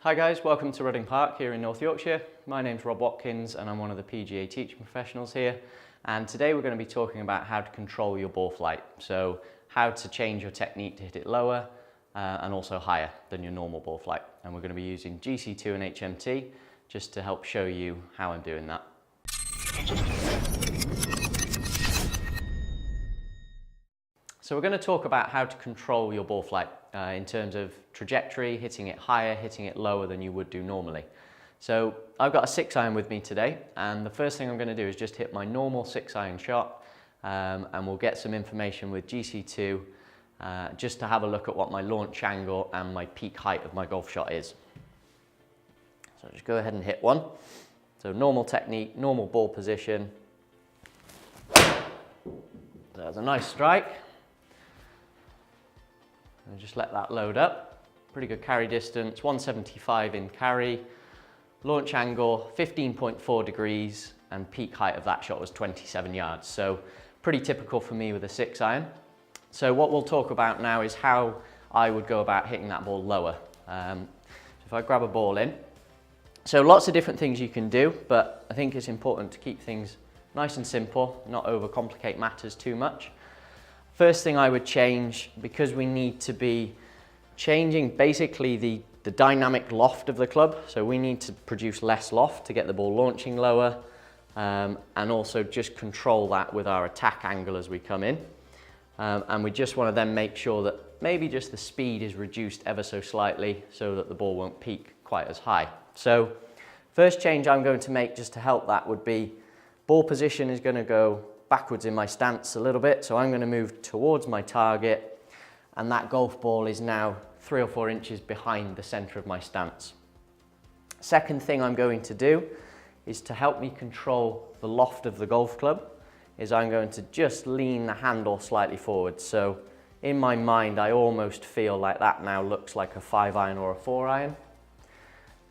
Hi guys, welcome to Rudding Park here in North Yorkshire. My name's Watkins and I'm one of the PGA teaching professionals here. And today we're going to be talking about how to control your ball flight. So how to change your technique to hit it lower and also higher than your normal ball flight. And we're going to be using GC2 and HMT just to help show you how I'm doing that. So we're going to talk about how to control your ball flight in terms of trajectory, hitting it higher, hitting it lower than you would do normally. So I've got a 6-iron with me today, and the first thing I'm going to do is just hit my normal 6-iron shot, and we'll get some information with GC2 just to have a look at what my launch angle and my peak height of my golf shot is. So just go ahead and hit one. So normal technique, normal ball position. There's a nice strike. And just let that load up. Pretty good carry distance, 175 in carry. Launch angle, 15.4 degrees, and peak height of that shot was 27 yards. So pretty typical for me with a 6-iron. So what we'll talk about now is how I would go about hitting that ball lower. So if I grab a ball in, so lots of different things you can do, but I think it's important to keep things nice and simple, not overcomplicate matters too much. First thing I would change, because we need to be changing basically the dynamic loft of the club, so we need to produce less loft to get the ball launching lower, and also just control that with our attack angle as we come in. And we just want to then make sure that maybe just the speed is reduced ever so slightly so that the ball won't peak quite as high. So first change I'm going to make just to help that would be ball position is going to go backwards in my stance a little bit, so I'm going to move towards my target, and that golf ball is now 3 or 4 inches behind the center of my stance. Second thing I'm going to do is to help me control the loft of the golf club is I'm going to just lean the handle slightly forward. So in my mind I almost feel like that now looks like a 5-iron or a 4-iron,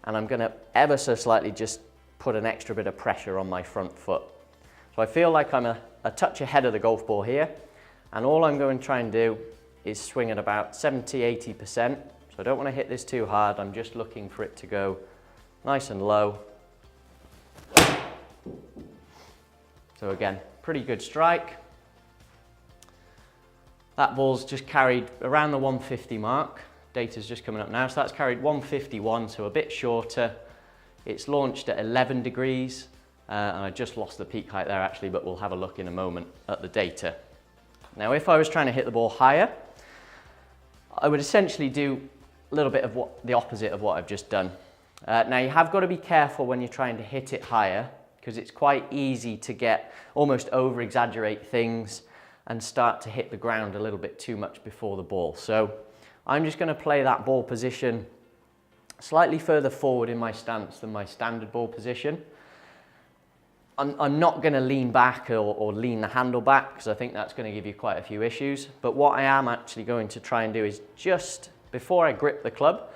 and I'm going to ever so slightly just put an extra bit of pressure on my front foot. So I feel like I'm a touch ahead of the golf ball here, and all I'm going to try and do is swing at about 70–80%. So I don't want to hit this too hard, I'm just looking for it to go nice and low. So again, pretty good strike. That ball's just carried around the 150 mark. Data's just coming up now, so that's carried 151, so a bit shorter. It's launched at 11 degrees. And I just lost the peak height there actually, but we'll have a look in a moment at the data. Now if I was trying to hit the ball higher, I would essentially do a little bit of the opposite of what I've just done. Now you have got to be careful when you're trying to hit it higher, because it's quite easy to get almost over exaggerate things and start to hit the ground a little bit too much before the ball. So I'm just going to play that ball position slightly further forward in my stance than my standard ball position. I'm not going to lean back or lean the handle back, because I think that's going to give you quite a few issues. But what I am actually going to try and do is just before I grip the club,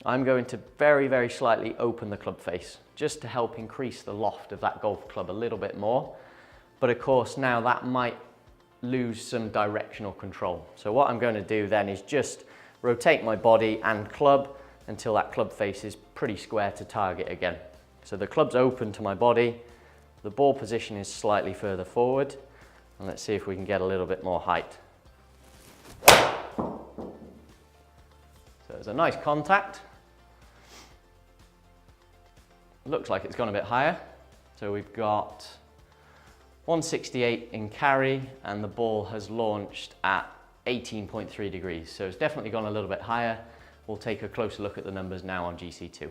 I'm going to very, very slightly open the club face just to help increase the loft of that golf club a little bit more. But of course now that might lose some directional control. So what I'm going to do then is just rotate my body and club until that club face is pretty square to target again. So the club's open to my body. The ball position is slightly further forward, and let's see if we can get a little bit more height. So there's a nice contact. Looks like it's gone a bit higher. So we've got 168 in carry, and the ball has launched at 18.3 degrees. So it's definitely gone a little bit higher. We'll take a closer look at the numbers now on GC2.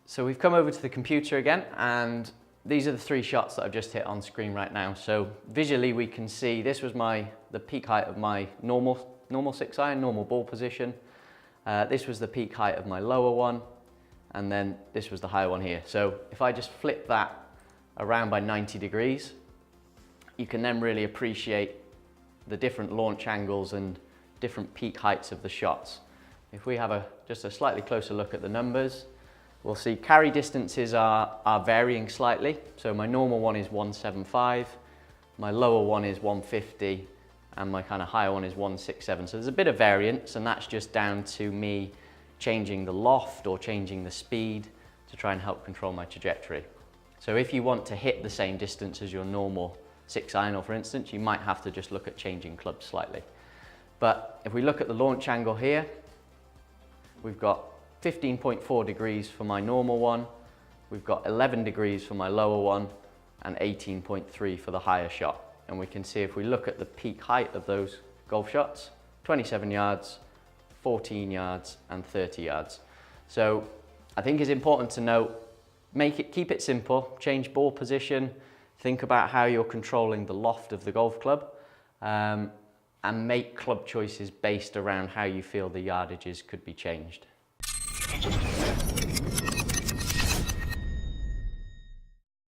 So we've come over to the computer again, and these are the 3 shots that I've just hit on screen right now. So visually we can see this was the peak height of my normal 6-iron, normal ball position. This was the peak height of my lower one, and then this was the higher one here. So if I just flip that around by 90 degrees, you can then really appreciate the different launch angles and different peak heights of the shots. If we have just a slightly closer look at the numbers, we'll see carry distances are varying slightly. So my normal one is 175, my lower one is 150, and my kind of higher one is 167. So there's a bit of variance, and that's just down to me changing the loft or changing the speed to try and help control my trajectory. So if you want to hit the same distance as your normal 6-iron, for instance, you might have to just look at changing clubs slightly. But if we look at the launch angle here, we've got 15.4 degrees for my normal one, we've got 11 degrees for my lower one, and 18.3 for the higher shot. And we can see if we look at the peak height of those golf shots, 27 yards, 14 yards, and 30 yards. So I think it's important to note, keep it simple, change ball position, think about how you're controlling the loft of the golf club, and make club choices based around how you feel the yardages could be changed.